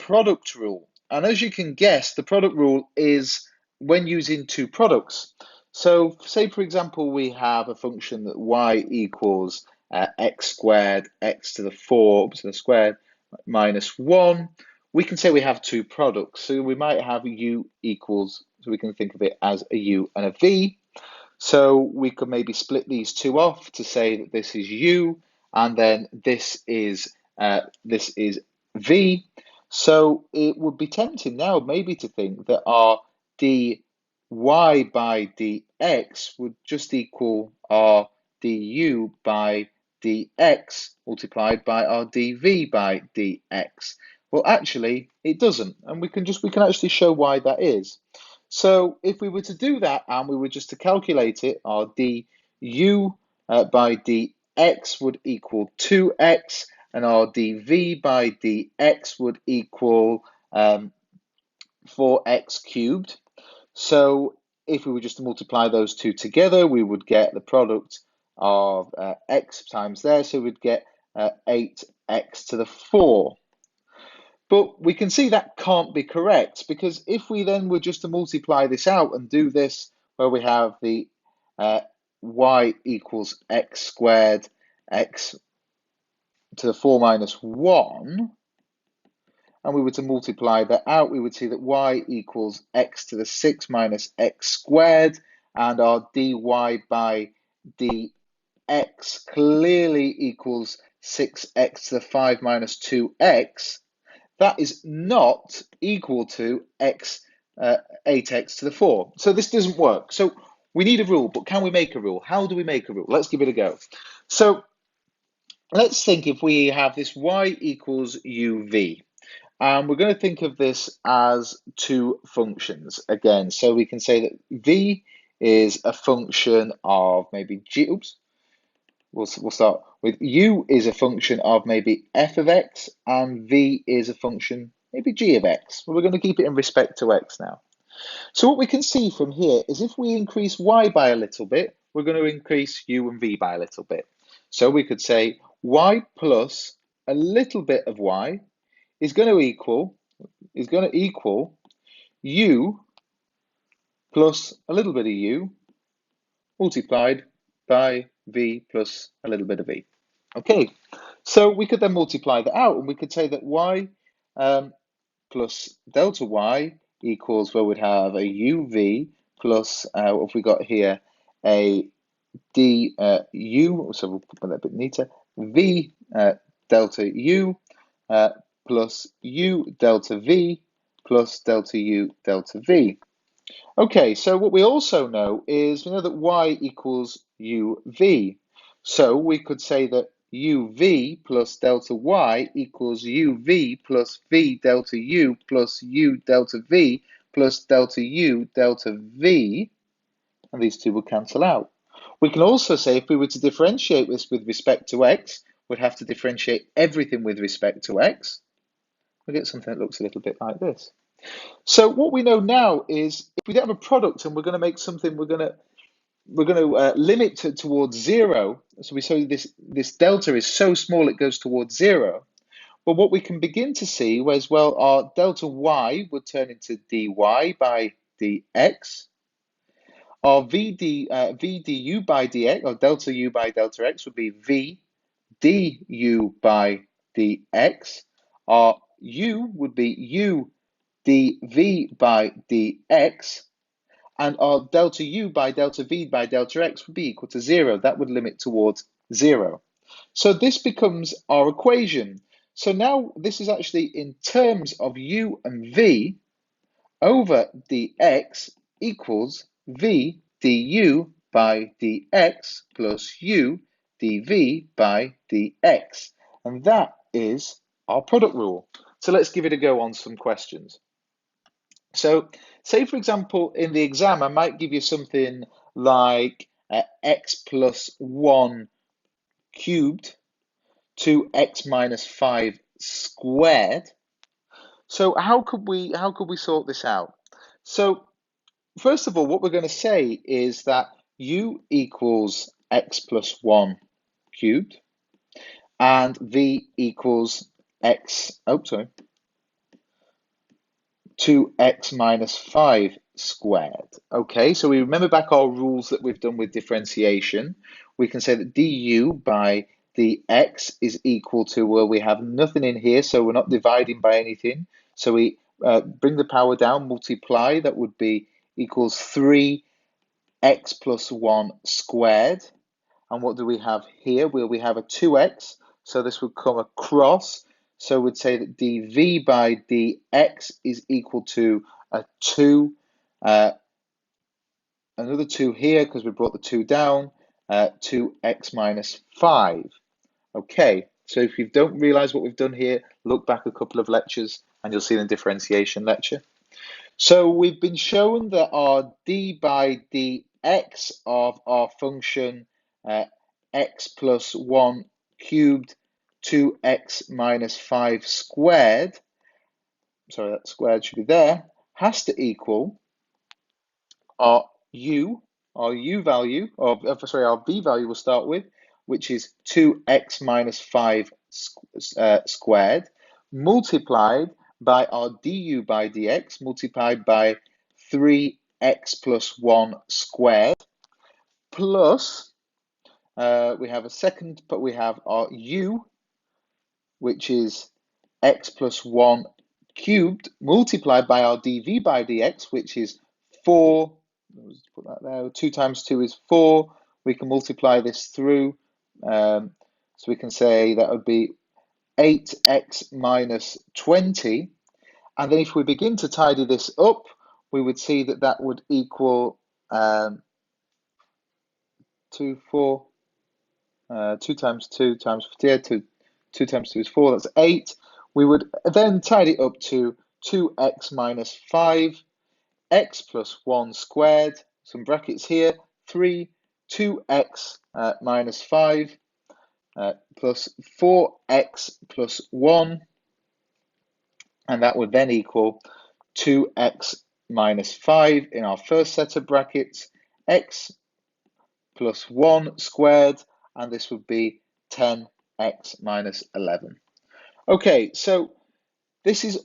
product rule. And as you can guess, the product rule is when using two products. So say, for example, we have a function that y equals x squared, x to the 4, to the squared, minus 1. We can say we have two products. So we might have u equals, so we can think of it as a u and a v. So we could maybe split these two off to say that this is u, and then this is v. So it would be tempting now maybe to think that our dy by dx would just equal our du by dx multiplied by our dv by dx. Well, actually, it doesn't, and we can actually show why that is. So if we were to do that and we were just to calculate it, our du by dx would equal 2x, and our dv by dx would equal 4x cubed. So if we were just to multiply those two together, we would get the product of x times there, so we'd get 8x to the 4. But we can see that can't be correct, because if we then were just to multiply this out and do this where we have the y equals x squared, x to the 4 minus 1, and we were to multiply that out, we would see that y equals x to the 6 minus x squared, and our dy by dx clearly equals 6x to the 5 minus 2x. That is not equal to 8x to the 4. So this doesn't work. So we need a rule, but can we make a rule? How do we make a rule? Let's give it a go. So let's think if we have this y equals uv. And we're going to think of this as two functions again. So we can say that v is a function of maybe g, oops, we'll start with u is a function of maybe f of x, and v is a function maybe g of x. Well, we're going to keep it in respect to x now. So what we can see from here is if we increase y by a little bit, we're going to increase u and v by a little bit. So we could say y plus a little bit of y is going to equal u plus a little bit of u multiplied by v plus a little bit of v. Okay, so we could then multiply that out, and we could say that y plus delta y equals, where we'd have a uv plus what have we got here, a du, so we'll put that a bit neater, v delta u plus u delta v plus delta u delta v. Okay, so what we also know is we know that y equals uv. So we could say that uv plus delta y equals uv plus v delta u plus u delta v plus delta u delta v, and these two will cancel out. We can also say if we were to differentiate this with respect to x, we'd have to differentiate everything with respect to x. We get something that looks a little bit like this. So what we know now is if we don't have a product and we're going to make something, we're going to limit it towards 0. So we say this delta is so small it goes towards 0. But what we can begin to see was, well, our delta y would turn into dy by dx. Our v du by dx, or delta u by delta x, would be v du by dx. Our u would be u dv by dx, and our delta u by delta v by delta x would be equal to 0. That would limit towards 0. So this becomes our equation. So now this is actually in terms of u and v over dx equals v du by dx plus u dv by dx. And that is our product rule. So let's give it a go on some questions. So say, for example, in the exam, I might give you something like x plus 1 cubed to x minus 5 squared. So how could we sort this out? So first of all, what we're going to say is that u equals x plus 1 cubed and v equals x, 2x minus 5 squared. Okay, so we remember back our rules that we've done with differentiation. We can say that du by dx is equal to, well, we have nothing in here, so we're not dividing by anything. So we bring the power down, multiply, that would be equals 3x plus 1 squared. And what do we have here? Well, we have a 2x, so this would come across. So we'd say that dv by dx is equal to a 2, another 2 here because we brought the 2 down, 2x minus 5. Okay, so if you don't realize what we've done here, look back a couple of lectures and you'll see the differentiation lecture. So we've been shown that our d by dx of our function x plus 1 cubed 2x minus 5 squared, sorry, that squared should be there, has to equal our u value, or sorry, our v value we'll start with, which is 2x minus 5 squared, multiplied by our du by dx, multiplied by 3x plus 1 squared, plus, we have a second, but we have our u, which is x plus 1 cubed, multiplied by our dv by dx, which is 4, let's put that there, 2 times 2 is 4, we can multiply this through, so we can say that would be 8x minus 20, and then if we begin to tidy this up, we would see that that would equal 2 times 2 times 2 times 2 is 4, that's 8. We would then tidy it up to 2x minus 5, x plus 1 squared, some brackets here, 3, 2x minus 5, plus 4x plus 1, and that would then equal 2x minus 5 in our first set of brackets, x plus 1 squared, and this would be 10x minus 11. Okay, so this is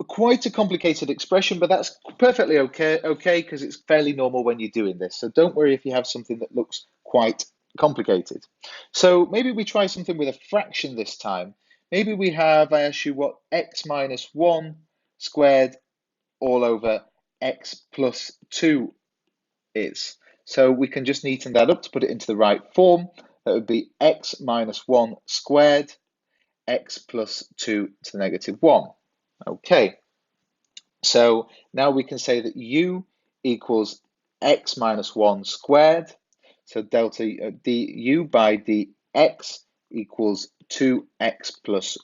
quite a complicated expression, but that's perfectly okay because it's fairly normal when you're doing this. So don't worry if you have something that looks quite complicated. So maybe we try something with a fraction this time. Maybe we have, I ask you what x minus 1 squared all over x plus 2 is. So we can just neaten that up to put it into the right form. That would be x minus 1 squared, x plus 2 to the negative 1. Okay, so now we can say that u equals x minus 1 squared. So delta du by dx equals 2x plus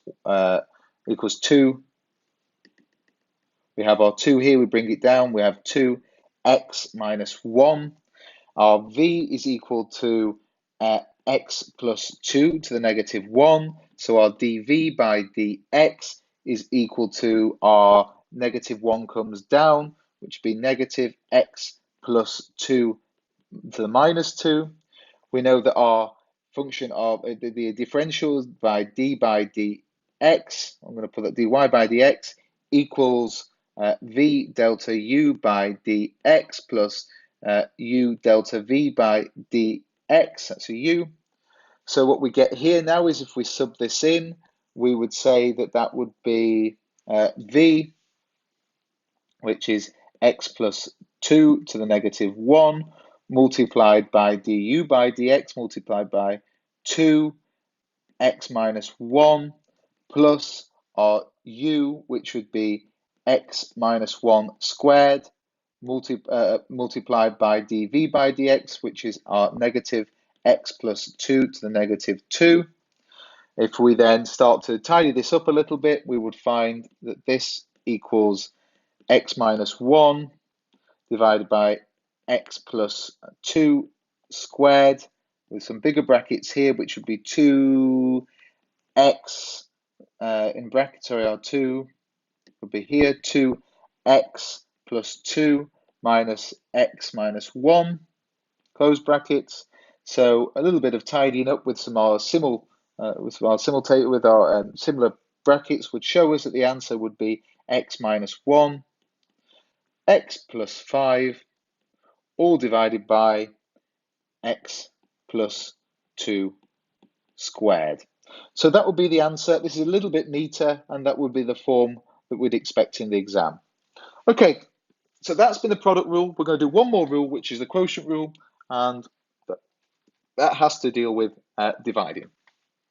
equals 2. We have our 2 here, we bring it down, we have 2x minus 1. Our v is equal to x plus 2 to the negative 1. So our dv by dx is equal to our negative 1 comes down, which would be negative x plus 2 to the minus 2. We know that our function of the differential by d by dx, I'm going to put that dy by dx, equals v delta u by dx plus u delta v by dx, that's a u. So what we get here now is if we sub this in, we would say that that would be v, which is x plus 2 to the negative 1, multiplied by du by dx, multiplied by 2x minus 1, plus our u, which would be x minus 1 squared, multiplied by dv by dx, which is our negative x plus 2 to the negative 2. If we then start to tidy this up a little bit, we would find that this equals x minus 1 divided by x plus 2 squared, with some bigger brackets here, which would be 2x in brackets, sorry, our 2 would be here, 2x plus 2 minus x minus 1, close brackets. So a little bit of tidying up with our similar brackets would show us that the answer would be x minus 1 x plus 5 all divided by x plus 2 squared. So that would be the answer. This is a little bit neater, and that would be the form that we'd expect in the exam. Okay, so that's been the product rule. We're going to do one more rule, which is the quotient rule, and that has to deal with dividing.